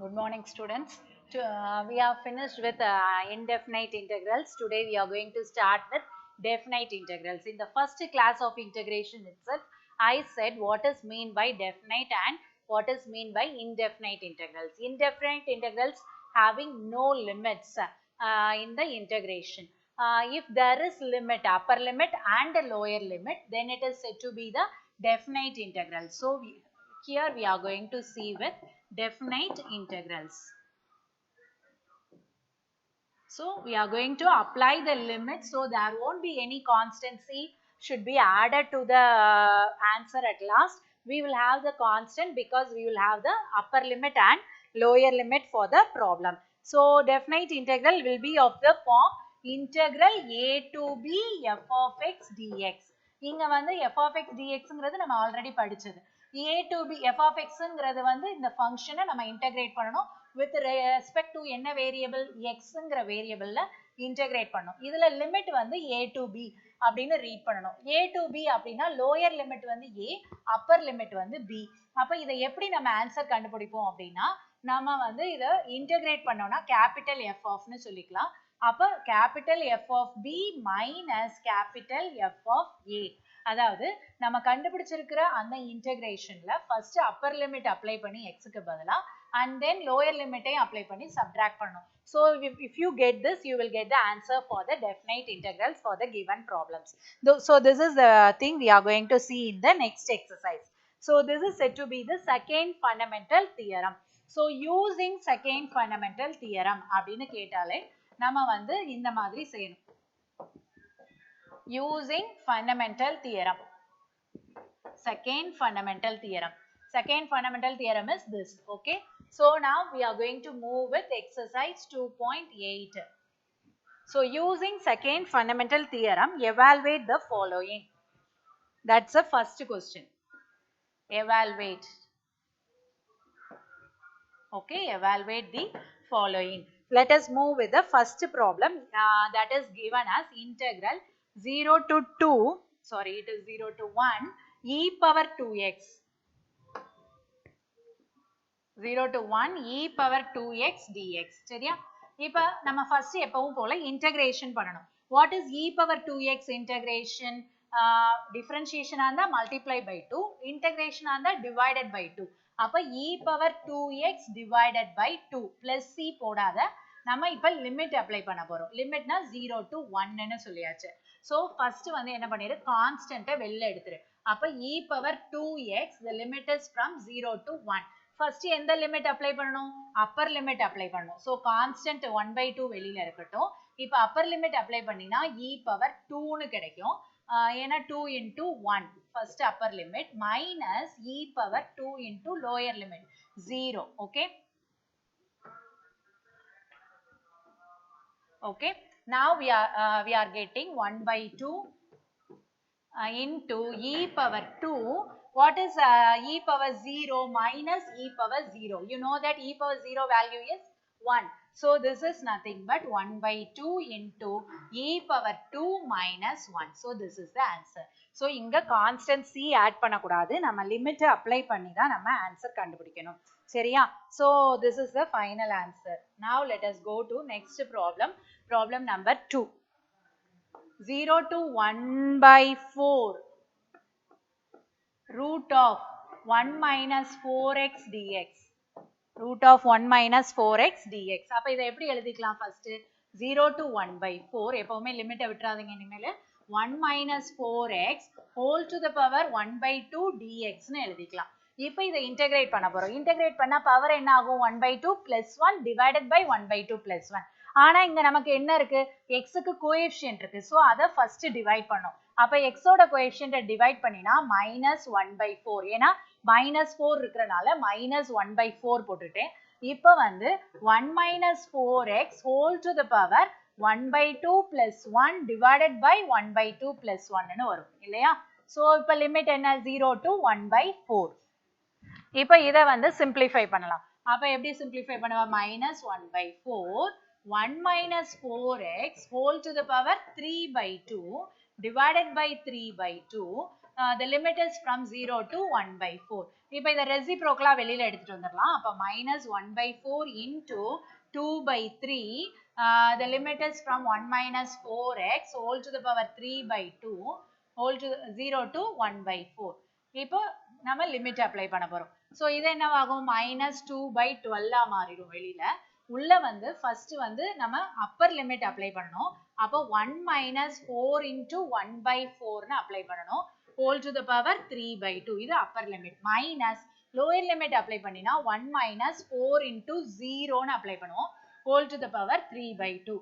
Good morning, students. We have finished with indefinite integrals. Today we are going to start with definite integrals. In the first class of integration itself, I said what is mean by definite and what is mean by indefinite integrals. Indefinite integrals having no limits in the integration. If there is limit, upper limit and a lower limit, then it is said to be the definite integral. So here we are going to see with definite integrals. So we are going to apply the limit, so there won't be any constancy should be added to the answer at last. We will have the constant because we will have the upper limit and lower limit for the problem. So definite integral will be of the form integral a to b f of x dx. இங்க வந்து f of x dxங்கிறது நம்ம already படிச்சது. a to b f of xங்கிறது வந்து இந்த ஃபங்க்ஷனை நம்ம integrate பண்ணணும் with respect to என்ன வேரியபிள் xங்கிற வேரியபிள்ல இன்டகிரேட் பண்ணணும். இதுல லிமிட் வந்து a to b அப்படின்னு ரீட் பண்ணணும். a to b அப்படின்னா லோயர் லிமிட் வந்து a, அப்பர் லிமிட் வந்து b. அப்ப இதை எப்படி நம்ம ஆன்சர் கண்டுபிடிப்போம் அப்படின்னா நம்ம வந்து இதை இன்டகிரேட் பண்ணோம்னா கேபிட்டல் f ஆஃப்னு சொல்லிக்கலாம். அப்ப capital f of b minus capital f of a. அதாவது நம்ம கண்டுபிடிச்சிருக்கிற அந்த இன்டகிரேஷன்ல ஃபர்ஸ்ட் அப்பர் லிமிட் அப்ளை பண்ணி xக்கு பதிலா and then lower limit apply பண்ணி subtract பண்ணணும். So if you get this, you will get the answer for the definite integrals for the given problems. So this is the thing we are going to see in the next exercise. So this is said to be the second fundamental theorem. So using second fundamental theorem அப்படின்னு கேட்டாலே நம்ம வந்து இந்த மாதிரி செய்யணும். Using fundamental theorem. Second fundamental theorem. Second fundamental theorem is this. Okay. So now we are going to move with exercise 2.8. So using second fundamental theorem, evaluate the following. That's the first question. Evaluate. Okay, evaluate the following. Let us move with the first problem that is given as integral 0 to 2, sorry it is 0 to 1 e power 2x. 0 to 1 e power 2x dx. சரியா? இப்ப நம்ம first எப்பவும் போல integration பண்ணணும். What is e power 2x integration? Differentiation ஆ இருந்தா multiply by 2, integration ஆ இருந்தா divided by 2. அப்ப e power 2x divided by 2 plus c போடாத நம்ம இப்ப லிமிட் அப்ளை பண்ண போறோம். லிமிட்னா 0 to 1 ன்னு சொல்லியாச்சு. So first வந்து என்ன பண்ணிரு, கான்ஸ்டன்ட்டை வெளில எடுத்துரு. அப்ப e power 2x, the limit is from 0 to 1. First எந்த லிமிட் அப்ளை பண்ணணும், அப்பர் லிமிட் அப்ளை பண்ணணும். ஸோ கான்ஸ்டன்ட் 1/2 வெளியில இருக்கட்டும். இப்போ அப்பர் லிமிட் அப்ளை பண்ணினா e பவர் 2ன்னு கிடைக்கும். ஏன்னா 2 into 1 first upper limit minus e power 2 into lower limit 0. Okay okay, now we are getting 1/2 into e power 2. What is e power 0 minus e power 0? You know that e power 0 value is 1. So this is nothing but 1/2 into e power 2 minus 1. So this is the answer. So இங்க constant c add பண்ணக்கூடாது, நம்ம limit apply பண்ணி தான் நம்ம answer கண்டுபிடிக்கணும். சரியா? So this is the final answer. Now let us go to next problem. Problem number 2. 0 to 1/4 root of 1 minus 4x dx. Root of 1 minus 4x dx. அப்ப இதை எப்படி எழுதிக்கலாம் first? 0 to 1/4 எப்பவுமே லிமிட்டை விட்டுறாதீங்க. இனிமேல் 1 minus 4x whole to the power 1/2 dx ன்னு எழுதிக்கலாம். இப்போ இதை இன்டகிரேட் பண்ண போறோம். இன்டகிரேட் பண்ணா பவர் என்ன ஆகும்? 1/2 plus 1 divided by 1/2 plus 1. ஆனா இங்க நமக்கு என்ன இருக்கு, xக்கு கோஎஃபிஷியன்ட் இருக்கு. சோ அத ஃபர்ஸ்ட் டிவைட் பண்ணோம். அப்ப x ஓட கோஎஃபிஷியன்ட் டிவைட் பண்ணினா -1/4. ஏனா -4 இருக்கறனால -1/4 போட்டுட்டேன். இப்போ வந்து 1 minus 4x whole to the power 1/2 plus 1 divided by 1/2 plus 1 ன்னு வரும் இல்லையா? சோ இப்போ லிமிட் என்ன, 0 to 1/4. இப்போ இத வந்து சிம்பிளிஃபை பண்ணலாம். அப்ப எப்படி சிம்பிளிஃபை பண்ணுவா, -1/4 1 minus 4x whole to the power 3/2 divided by 3/2 the limit is from 0 to 1 by 4. இப்போ இதை ரெசிப்ரோக்கலா வெளியில எடுத்துட்டு வந்துடலாம். அப்போ minus 1 by 4 into 2 by 3, the limit is from 1 minus 4x whole to the power 3 by 2 whole to 0 to 1 by 4. இப்போ நம்ம limit apply பண்ண போறோம். ஸோ இது என்னவாகும் minus 2 by 12 மாறிடும் வெளியில. உள்ள வந்து ஃபர்ஸ்ட் வந்து நம்ம அப்பர் லிமிட் அப்ளை பண்ணணும். அப்போ 1 minus 4 into 1 by 4 அப்ளை பண்ணணும். whole to the power 3 by 2 இது upper limit. Minus lower limit apply பண்ணினா 1 minus 4 into 0 அப்ளை பண்ணுவோம். whole to the power 3 by 2.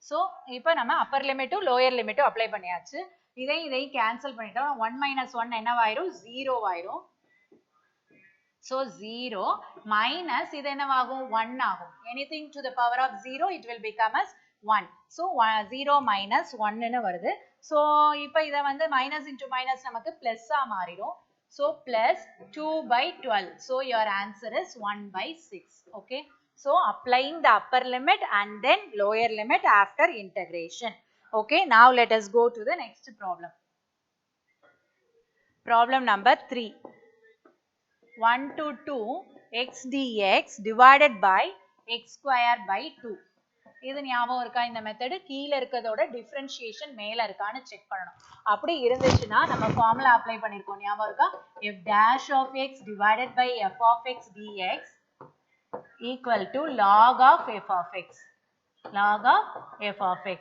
So இப்போ நம்ம அப்பர் லிமிட்டும் லோயர் லிமிட்டும் அப்ளை பண்ணியாச்சு. இதை கேன்சல் பண்ணிட்டோம். 1 minus 1 என்னவாயிரும் 0 ஆயிரும். So 0 minus இது என்னவாகும் 1 ஆகும். Anything to the power of 0 it will become as 1. So 0 minus 1 ன்னு வருது. So இப்போ இதை வந்து minus into minus நமக்கு plus ஆ மாறிடும். So plus 2 by 12. So your answer is 1 by 6. Okay. So applying the upper limit and then lower limit after integration. Okay. Now let us go to the next problem. Problem number 3. 1 to 2 x dx divided by x square by 2. இது ஞாபகம் இருக்கா? இந்த method கீழே இருக்கிறதோட differentiation மேல இருக்கான்னு check பண்ணணும். அப்படி இருந்துச்சுன்னா நம்ம ஃபார்முலா அப்ளை பண்ணிருக்கோம். ஞாபகம் இருக்கா? f dash of x divided by f of x dx equal to log of f of x. log of f of x.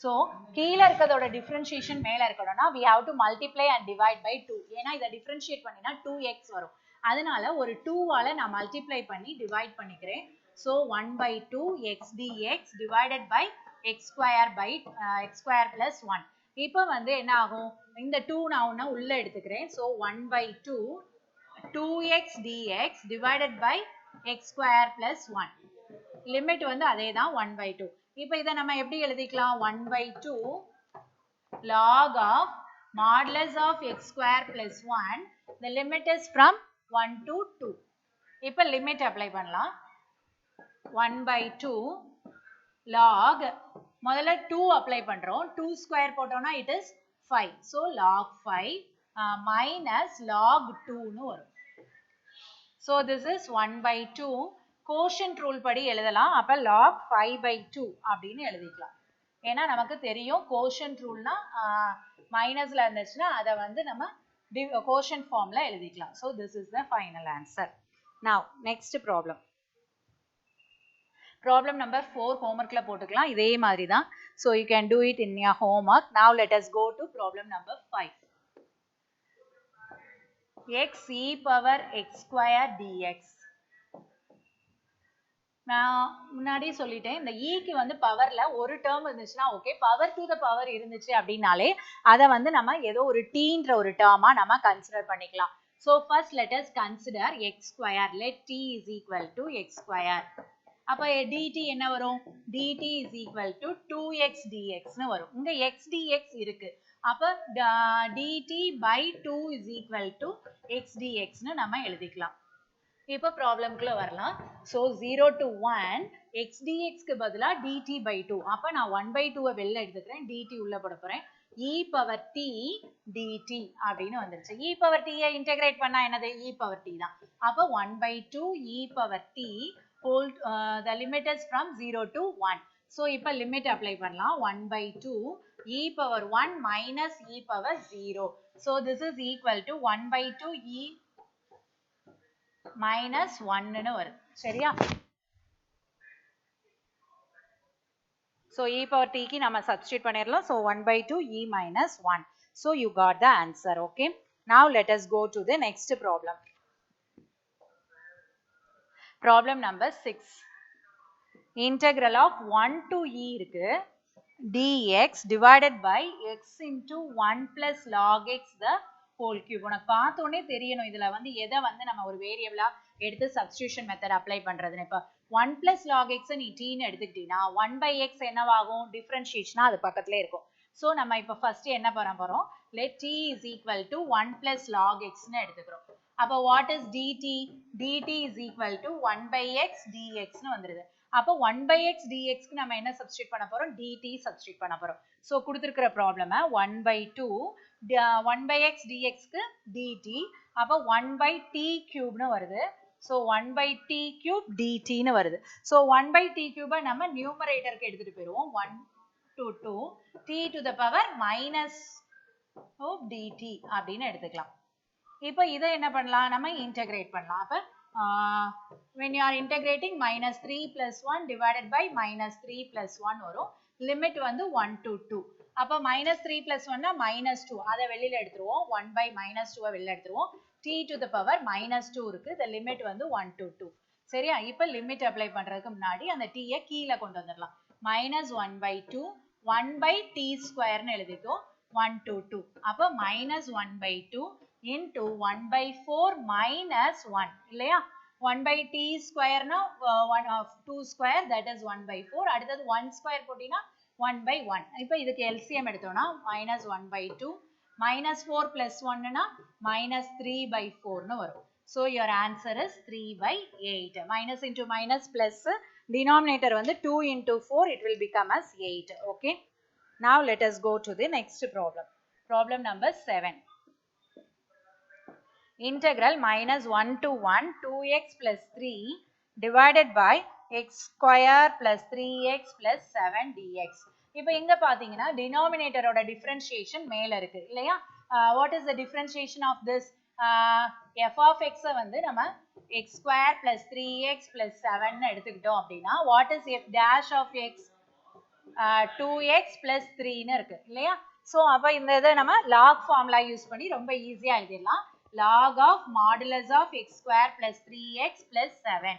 So கீழே இருக்கிறதோட டிஃபரன்ஷியேஷன் மேல இருக்கணும்னா we have to multiply and divide by 2. ஏன்னா இதை differentiate பண்ணினா 2x வரும். அதனால ஒரு 2 ஆல நான் மல்டிப்ளை பண்ணி டிவைட் பண்ணிக்கிறேன். So 1 by 2 x dx divided by x square plus 1. இப்போ வந்து என்ன ஆகும்? இந்த 2 நான் உள்ள எடுத்துக்கிறேன். So 1 by 2 2x dx divided by x square plus 1. Limit வந்து அதே தான் 1 by 2. இப்போ இதை நம்ம எப்படி எழுதிக்கலாம்? 1 by 2 log of modulus of x square plus 1. The limit is from 1 to 2. இப்போ லிமிட் அப்ளை பண்ணலாம். 1 by 2 log முதல்ல 2 அப்ளை பண்றோம். 2 ஸ்கொயர் போட்டோம்னா it is 5. So log 5 minus log 2 ன்னு வரும். So this is 1 by 2. quotient rule படி எழுதலாம். அப்ப log 5 by 2 அப்படின்னு எழுதிக்கலாம். ஏன்னா நமக்கு தெரியும் quotient ruleனா மைனஸ்ல இருந்துச்சுன்னா அதை வந்து நம்ம quotient formல எழுதிக்கலாம். So this is the final answer. Now next problem. Problem number 4 homeworkல போட்டுக்கலாம். இதே மாதிரி தான். So you can do it in your homework. Now let us go to problem number 5. x e power x square dx. நான் முன்னாடி சொல்லிட்டேன், இந்த ஈக்கு வந்து பவர்ல ஒரு டேர்ம் இருந்துச்சுன்னா okay, power to the power இருந்துச்சு அப்படின்னாலே அதை வந்து நம்ம ஏதோ ஒரு டீன்ற ஒரு டேர்மா நம்ம கன்சிடர் பண்ணிக்கலாம். So first let us consider X square. Let T is equal to X square. அப்போ dt என்ன வரும்? dt is equal to 2x dxன்னு வரும். இங்க x dx இருக்கு. அப்போ dt by 2 is equal to x dxன்னு நம்ம எழுதிக்கலாம். இப்போ ப்ராப்ளம்குள்ள வரலாம். ஸோ 0 to 1 x dxக்கு பதிலா dt by 2. அப்போ நான் 1 by 2 வெளில எடுத்துக்கிறேன், dt உள்ள போட போறேன். e power t dt அப்படின்னு வந்துருச்சு. e power t இன்டெகிரேட் பண்ணா என்னது? e power t தான். அப்போ 1 by 2 e power t whole the limit is from 0 to 1. So இப்போ லிமிட் அப்ளை பண்ணலாம். 1 by 2 e power 1 minus e power 0. So this is equal to 1 by 2 e minus 1 ன்னு வரும். சரியா? So e power t க்கு நம்ம substitute பண்ணிரலாம். So 1 by 2 e minus 1. So you got the answer. Okay. Now let us go to the next problem. Problem number 6. Integral of 1 to e இருக்கு. dx divided by x into 1 plus log x the whole cube. உனக்கு பார்த்தோன்னே தெரியணும் இதுல வந்து எதை வந்து நம்ம ஒரு வேரியபிளா எடுத்து சப்ஸ்டிடியூஷன் மெத்தட் அப்ளை பண்றதுன்னு. இப்போ 1 plus log x நீ tன்னு எடுத்துக்கிட்டீங்கன்னா 1 by x என்னவாகும்? டிஃபரன்ஷியேஷனா அது பக்கத்திலே இருக்கும். ஸோ நம்ம இப்போ ஃபர்ஸ்ட் என்ன பண்ண போறோம்? let t is equal to 1 plus log x ன்னு எடுத்துக்கிறோம். அப்போ what is dt? dt is equal to 1 by x dx ன்னு வந்துருது. அப்போ 1 by x dxக்கு நம்ம என்ன சப்ஸ்டிட் பண்ண போறோம், dt சப்ஸ்டிட் பண்ண போறோம். ஸோ கொடுத்துருக்கிற ப்ராப்ளமை 1 by 2 1 by x dxக்கு dt, அப்போ 1 by t cube வருது. So 1 by t cube dt வருது. ஸோ 1 by t cube நம்ம நியூமரேட்டருக்கு எடுத்துட்டு போயிடுவோம். 1 to 2 t to the power minus of dt அப்படின்னு எடுத்துக்கலாம். இப்போ இதை என்ன பண்ணலாம், நம்ம இன்டகிரேட் பண்ணலாம். அப்போ when you are integrating minus 3 plus 1 divided by minus 3 plus 1 வரும். லிமிட் வந்து 1 to 2. அப்போ minus 3 plus 1 minus 2, அதை வெளியில எடுத்துருவோம். 1 by minus 2 வெளியில எடுத்துருவோம். t to the power minus 2 இருக்கு. the limit வந்து 1 to 2. சரியா? இப்போ லிமிட் அப்ளை பண்றதுக்கு முன்னாடி அந்த t கீழே கொண்டு வந்துடலாம். minus 1 by 2 1 by t square னு எழுதிட்டோம். 1 to 2. அப்போ minus 1 by 2 into 1 by 4 minus 1 இல்லையா? 1 by t square னா 2 square, that is 1 by 4. அடுத்தது 1 square போட்டினா 1 by 1. இப்போ இதுக்கு LCM எடுத்தோம்னா minus 1 by 2 minus 4 plus 1 னா minus 3 by 4 னு வரும். So your answer is 3 by 8. Minus into minus plus, denominator வந்து 2 into 4, it will become as 8. Okay. Now let us go to the next problem. Problem number 7. Integral minus 1 to 1 2x plus 3 divided by x square plus 3x plus 7 dx. இப்போ இங்க பாத்தீங்கன்னா denominator ஓட differentiation மேல இருக்கு இல்லையா? What is the differentiation of this? f of x வந்து நம்ம x square plus 3x plus 7 னு எடுத்துக்கிட்டோம் அப்படின்னா what is f dash of x? 2x plus 3 னு இருக்கு இல்லையா? ஸோ அப்போ இந்த இதை நம்ம log formula யூஸ் பண்ணி ரொம்ப ஈஸியா எழுதிடலாம். log of modulus of x square plus 3x plus 7.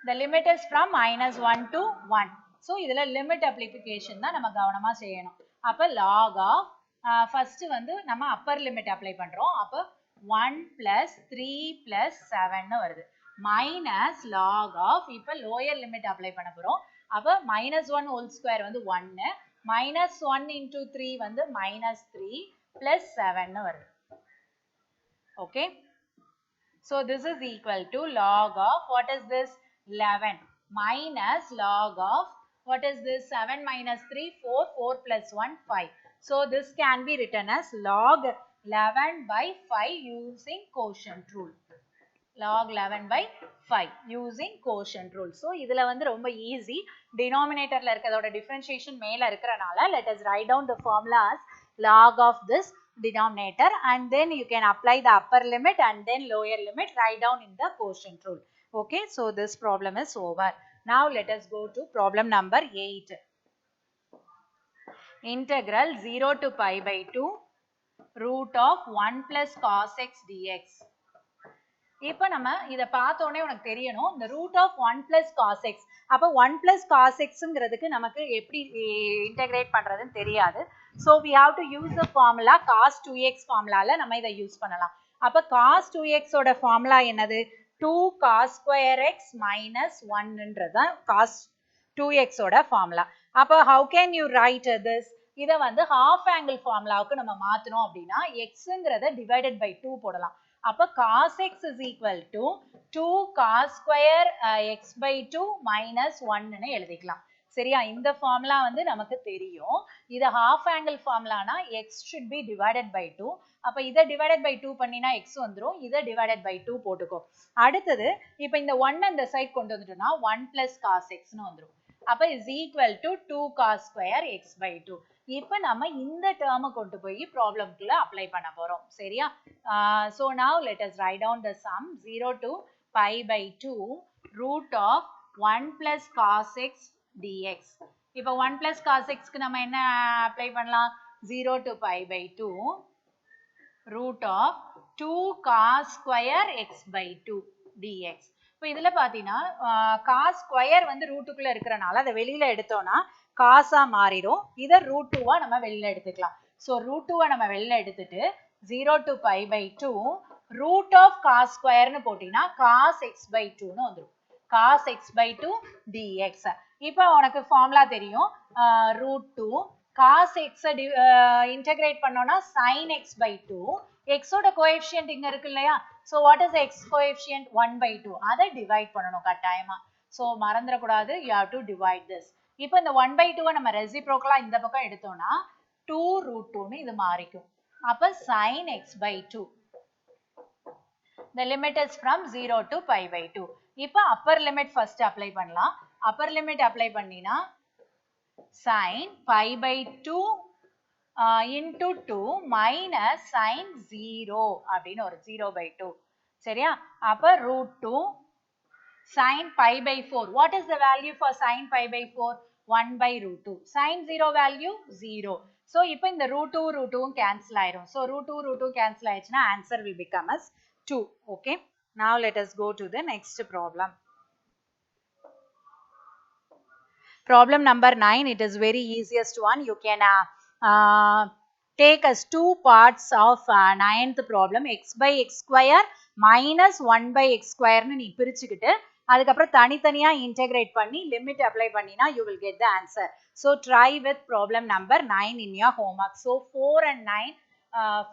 The limit is from minus 1 to 1. So இதுல limit application தான் நம்ம கவனமா செய்யணும். அப்ப log of first வந்து நம்ம upper limit apply பண்றோம். அப்ப 1 plus 3 plus 7 னு வருது. minus log of இப்ப lower limit apply பண்ண போறோம். அப்ப minus 1 whole square வந்து 1, minus 1 into 3 வந்து minus 3 plus 7 னு வருது. Okay. So this is equal to log of, what is this? 11 minus log of, what is this? 7 minus 3 4, 4 plus 1 5. So this can be written as log 11 by 5 using quotient rule. Log 11 by 5 using quotient rule. So இதுல வந்து ரொம்ப easy. Denominatorல இருக்கிறதோட differentiation மேல இருக்கிறனால let us write down the formula as log of this denominator, and then you can apply the upper limit and then lower limit, write down in the quotient rule. Okay, so this problem is over. Now let us go to problem number 8. Integral 0 to pi by 2 root of 1 plus cos x dx. இப்போ நம்ம இதை பார்த்தோன்னே உனக்கு தெரியணும், இந்த root of 1 plus cos x. அப்போ 1 plus cos xங்கிறதுக்கு நமக்கு எப்படி இன்டகிரேட் பண்றதுன்னு தெரியாது. So we have to use the formula cos 2x formulaல நம்ம இதை யூஸ் பண்ணலாம். அப்போ cos 2x ஓட formula என்னது? 2 cos square x minus 1ன்றது தான் cos 2x ஓட formula. அப்போ how can you write this? இதை வந்து half angle formulaவுக்கு நம்ம மாத்தணும் அப்படின்னா xங்கிறத divided by 2 போடலாம். அப்போ cos x is equal to 2 cos square x by 2 minus 1 னு எழுதிக்கலாம். சரியா? இந்த ஃபார்முலா வந்து நமக்கு தெரியும். இது half angle ஃபார்முலானா x should be divided by 2. அப்ப இதை divided by 2 பண்ணினா x வந்துரும். இதை divided by 2 போட்டுக்கோ. அடுத்தது இப்போ இந்த 1 இந்த சைடு கொண்டு வந்துட்டோம்னா 1 plus cos x னு வந்துரும். அப்ப is equal to 2 cos square x by 2. இப்போ நம்ம இந்த டேர்ம் கொண்டு போய் ப்ராப்ளம்க்குள்ள அப்ளை பண்ண போறோம். சரியா? So now let us write down the sum 0 to pi by 2 root of 1 plus cos x dx. இப்போ 1 plus cos x க்கு நம்ம என்ன அப்ளை பண்ணலாம்? 0 to pi by 2 root of 2 cos square x by 2 dx. இப்போ இதுல பாத்தீங்கன்னா cos square வந்து ரூட்டுக்குள்ள இருக்கிறனால அதை வெளியில எடுத்தோம்னா காசா மாறிடும். இதை ரூட் 2வா நம்ம வெளியில எடுத்துக்கலாம். ஸோ ரூட் 2வா நம்ம வெளியில எடுத்துட்டு 0 to pi by 2 root of cos squareன்னு போட்டீங்கன்னா cos x by 2ன்னு வந்துடும். cos x by 2 dx. இப்போ உனக்கு ஃபார்முலா தெரியும். root 2 cos x இன்டகிரேட் பண்ணோம்னா sin x by 2. x ஓட கோஎஃபிஷியன்ட் இங்க இருக்கு இல்லையா? So what is x coefficient? 1 by 2. அதை டிவைட் பண்ணணும் கட்டாயமா. So மறந்துடக்கூடாது, you have to divide this. இப்போ இந்த 1/2 நம்ம reciprocal இந்த பக்கம் எடுத்தோம்னா 2√2 இது மாறிக்கும். அப்ப sin x/2. The limit is from 0 to pi/2. இப்போ upper limit first apply பண்ணலாம். upper limit apply பண்ணினா sin pi/2 into 2 minus sin 0 அப்படின்னு ஒரு 0/2. சரியா? அப்ப √2 sin pi/4. What is the value for sin pi/4? 1/√2. Sin 0 value 0. So இப்போ இந்த √2 cancel ஆயிரும். So √2 cancel ஆயிடுச்சுன்னா answer will become as 2. Okay. Now let us go to the next problem. Problem number 9. It is very easiest one. You can take as two parts of 9th problem. X by x square minus 1 by x square னு நீ பிரிச்சுக்கிட்டு அதுக்கப்புறம் தனித்தனியா integrate பண்ணி limit apply பண்ணினா you will get the answer. So try with problem number 9 in your homework. So 4 and 9,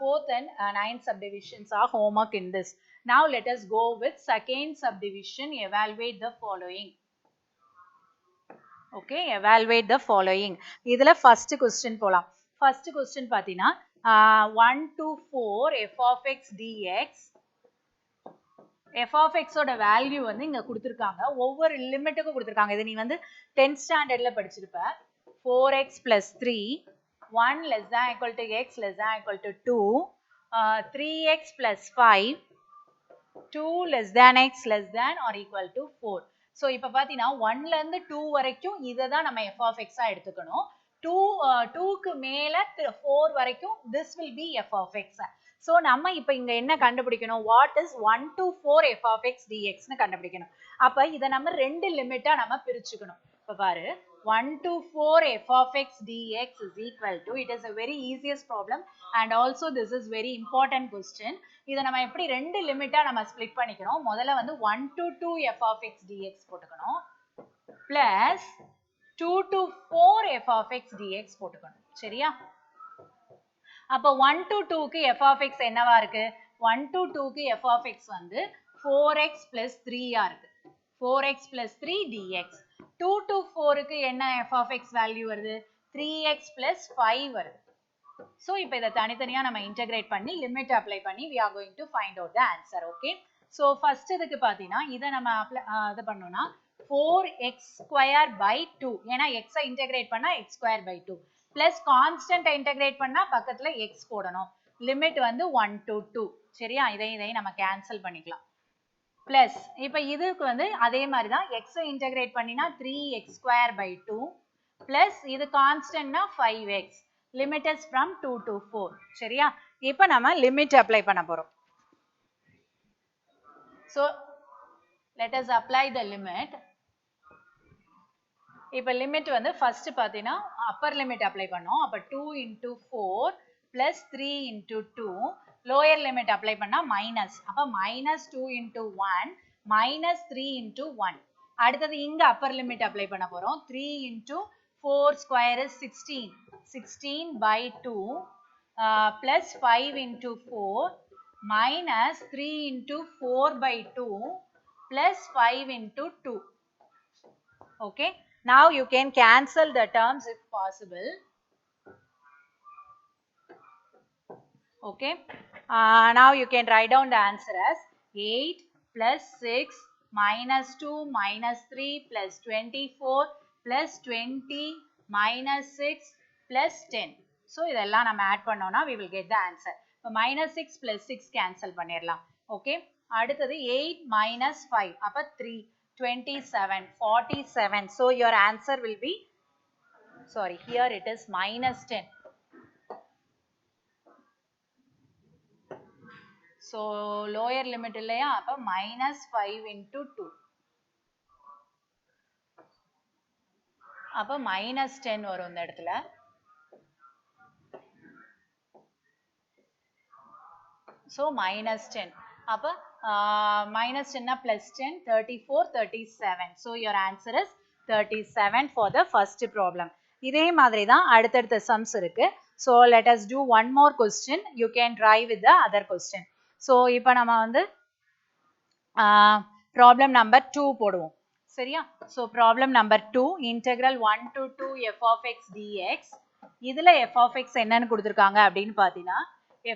4th and 9th subdivisions are homework in this. Now let us go with second subdivision. Evaluate the following. Okay, evaluate the following. இதுல first question போலாம். First question பாத்தீனா 1 to 4 f of x dx. f of x ஓட value வந்து இங்க கொடுத்திருக்காங்க. ஒவ்வொரு லிமிட்டுக்கும் கொடுத்திருக்காங்க. இது நீ வந்து 10th ஸ்டாண்டர்ட்ல படிச்சிருப்ப. 4x plus 3, 1 less than equal to x less than equal to 2, 3x plus 5, 2 less than x less than or equal to 4. So இப்ப பாத்தீனா 1ல இருந்து 2 வரைக்கும் இத தான் நம்ம f of x ஆ எடுத்துக்கணும். 2க்கு மேல 4 வரைக்கும் this will be f of x. So நம்ம இப்ப இங்க என்ன கண்டுபிடிக்கணும்? What is 1 to 4 f of x dx னு கண்டுபிடிக்கணும். அப்ப இத நம்ம ரெண்டு லிமிட்டா நம்ம பிரிச்சுக்கணும். இப்ப பாரு 1 to 4 f of x dx is equal to, it is a very easiest problem and also this is very important question. இத நம்ம எப்படி ரெண்டு லிமிட்டா நம்ம ஸ்ப்ளிட் பண்ணிக்கணும். முதல்ல வந்து 1 to 2 f of x dx போட்டுக்கணும் plus 2 to 4 f of x dx போட்டுக்கணும். சரியா? அப்ப 1 to 2க்கு f of x என்னவா இருக்கு? 1 to 2க்கு f of x வந்து 4x plus 3 ஆ இருக்கு. 4x plus 3 dx. 2 to 4க்கு என்ன f of x வேல்யூ வருது? 3x plus 5 வருது. So இப்ப இத தனித்தனியா நம்ம integrate பண்ணி limit apply பண்ணி we are going to find out the answer. Okay. So first இதுக்கு பாத்தீனா இத நம்ம இது பண்ணோம்னா 4x square by 2. ஏனா x ஐ integrate பண்ணா x square by 2 plus constant integrate பண்ணா பக்கத்துல x போடணும். லிமிட் வந்து 1 to 2. சரியா? இதை நம்ம கேன்சல் பண்ணிக்கலாம். plus இப்ப இதுக்கு வந்து அதே மாதிரி தான் x ஐ integrate பண்ணினா 3x square by 2 plus இது கான்ஸ்டன்ட்னா 5x. limit is from 2 to 4. சரியா? இப்ப நம்ம limit apply பண்ண போறோம். So let us apply the limit. இப்ப லிமிட் வந்து ஃபர்ஸ்ட் பாத்தீனா upper limit apply பண்ணோம். அப்ப 2 into 4 plus 3 into 2, lower limit apply பண்ணா minus. அப்ப minus 2 into 1 minus 3 into 1. அடுத்தது இங்க upper limit apply பண்ண போறோம். 3 into 4 square is 16. 16 by 2 plus 5 into 4 minus 3 into 4 by 2 plus 5 into 2. Okay. Now you can cancel the terms if possible. Okay. Now you can write down the answer as 8 plus 6 minus 2 minus 3 plus 24 plus 20 minus 6 plus 10. So இதெல்லாம் நம்ம add பண்ணோம்னா we will get the answer. இப்போ minus 6 plus 6 cancel பண்ணிடலாம். Okay. அடுத்தது 8 minus 5. அப்ப 3. 27, 47. So your answer will be, sorry, here it is minus 10. So lower limit இல்லையா? அப்ப minus 5 into 2. அப்ப minus 10 வரும் இந்த இடத்துல. So minus 10. அப்ப minus 10 plus 10, 34, 37. So your answer is 37 for the first problem. இதே மாதிரி தான் அடுத்தடுத்த sums இருக்கு. So let us do one more question. You can try with the other question. So இப்போ நம்ம வந்து problem number 2 போடுவோம். சரியா? So problem number 2 integral 1 to 2 f of x dx. இதுல f of x என்னன்னு கொடுத்திருக்காங்க அப்படின்னு பார்த்தீங்கன்னா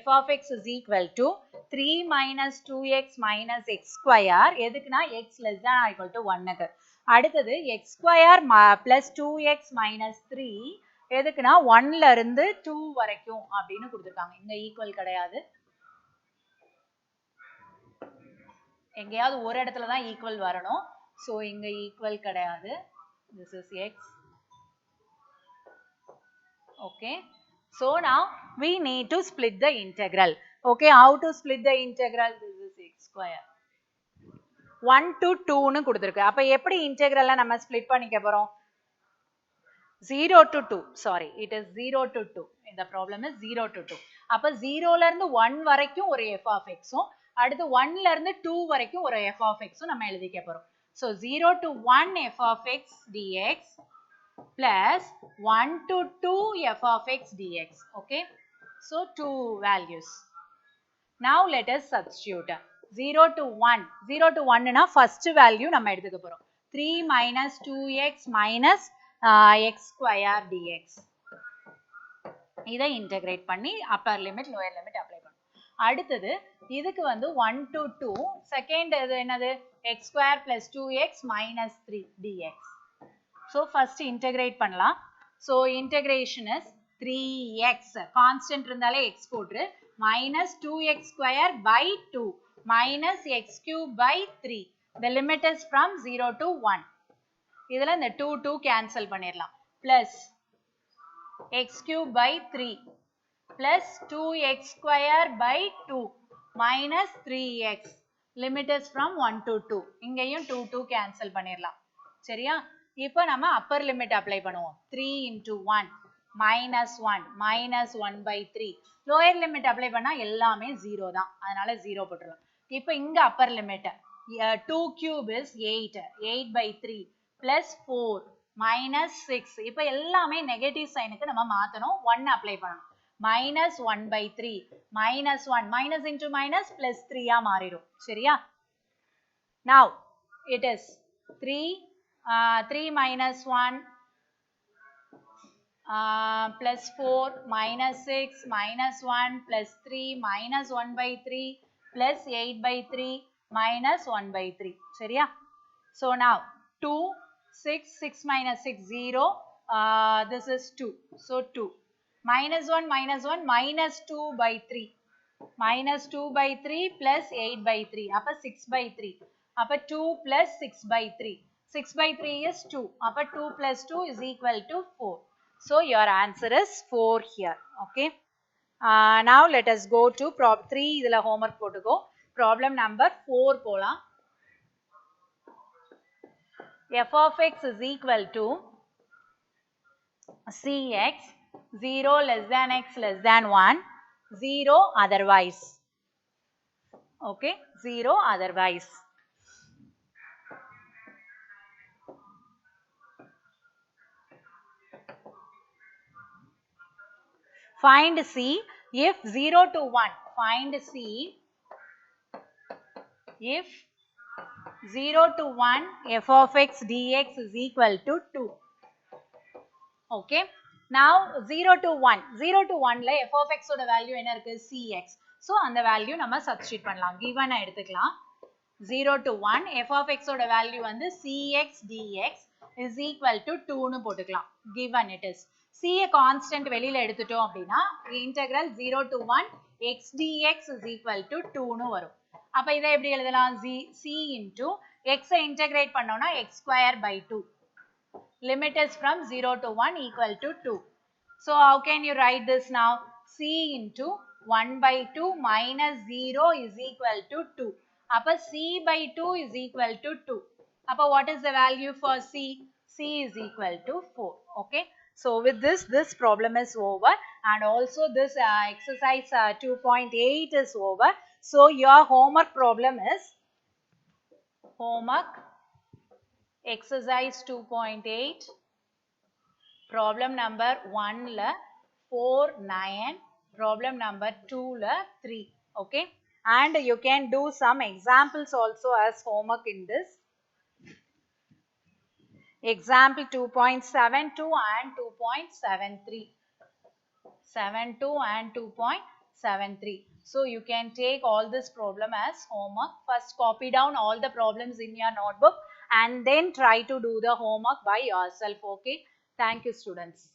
f of x is equal to 3 minus 2x minus x square. எதுக்குன்னா x less than or equal to 1க்கு. அடுத்தது x square plus 2x minus 3 எதுக்குன்னா 1ல இருந்து 2 வரைக்கும் அப்படின்னு கொடுத்திருக்காங்க. இங்க ஈக்குவல் கிடையாது, எங்கேயாவது ஒரு இடத்துல தான் ஈக்குவல் வரணும். ஸோ இங்க ஈக்குவல் கிடையாது. This is x. Okay. So now we need to split the integral. Okay. How to split the integral? This is x square. 1 to 2 னு கொடுத்திருக்கு. அப்ப எப்படி இன்டெக்ரலை நம்ம ஸ்ப்ளிட் பண்ணிக்க போறோம்? 0 to 2. Sorry, it is 0 to 2. இந்த problem is 0 to 2. அப்ப 0ல இருந்து 1 வரைக்கும் ஒரு f of xம், அடுத்து 1ல இருந்து 2 வரைக்கும் ஒரு f of xம் நம்ம எழுதிக்க போறோம். So 0 to 1 f of x dx plus 1 to 2 f of x dx. Okay. So two values. Now let us substitute. 0 to 1. 0 to 1 na first value நம்ம எடுத்துக்க போறோம். 3 minus 2x minus x square dx. இதை integrate பண்ணி upper limit lower limit apply பண்ணணும். அடுத்தது இதுக்கு வந்து 1 to 2, second இது என்னது x square plus 2x minus 3 dx. So first integrate பண்ணலாம். So integration is 3x, constant இருந்தாலே x போட்டுரு, minus 2x square by 2 minus x cube by 3. The limit is from 0 to 1. இதில் இந்த 2 cancel பண்ணிடலாம். Plus x cube by 3 plus 2x square by 2 minus 3x. Limit is from 1 to 2. இங்கேயும் 2 cancel பண்ணிடலாம். சரியா? இப்போ நம்ம upper limit apply பண்ணுவோம். 3 into 1 minus 1 minus 1 by 3. Lower limit apply பண்ணா எல்லாமே 0 தான், அதனால 0 போட்டுடலாம். இப்போ இங்க upper limit 2 cube is 8, 8 by 3 plus 4 minus 6. இப்போ எல்லாமே நெகட்டிவ் சைனுக்கு நம்ம மாத்தணும், 1 apply பண்ணணும். minus 1 by 3 minus 1 minus into minus plus 3 ஆ மாறிடும். சரியா? Now it is 3 minus 1 plus 4 minus 6 minus 1 plus 3 minus 1 by 3 plus 8 by 3 minus 1 by 3. சரியா? So now 2, 6 minus 6, 0. This is 2. So 2. Minus 1 minus 1 minus 2 by 3. Minus 2 by 3 plus 8 by 3. அப்ப 6 by 3. அப்ப 2 plus 6 by 3. 6 by 3 is 2. அப்ப 2 plus 2 is equal to 4. So your answer is 4 here. Okay. Now let us go to problem 3. இதில் homework போட்டுக்கோ. Problem number 4 போலாம். f of x is equal to cx 0 less than x less than 1, 0 otherwise. Okay, 0 otherwise. Find C if 0 to 1. Find C if 0 to 1 f of x dx is equal to 2. Okay. Now 0 to 1. 0 to 1 la f of x oda value என்ன இருக்கு? cx. So அந்த value நம்ம substitute பண்ணலாம். Given எடுத்துக்கலாம். 0 to 1 f of x oda value வந்து cx dx is equal to 2 னு போட்டுக்கலாம். Given it is. c a constant வெளியில எடுத்துட்டோம் அப்படின்னா integral 0 to 1 x dx is equal to 2 னு வரும். அப்ப இதை எப்படி எழுதலாம்? c into x integrate பண்ணோம்னா x square by 2. Limit is from 0 to 1 equal to 2. So how can you write this now? C into 1 by 2 minus 0 is equal to 2. Appa C by 2 is equal to 2. Appa what is the value for C? C is equal to 4. Okay. So with this problem is over, and also this exercise 2.8 is over. So your homework problem is homework exercise 2.8, problem number 1 la 4, 9, problem number 2 la 3. Okay, and you can do some examples also as homework in this. Example 2.72 and 2.73. 72 and 2.73. So you can take all this problem as homework. First copy down all the problems in your notebook and then try to do the homework by yourself. Okay. Thank you, students.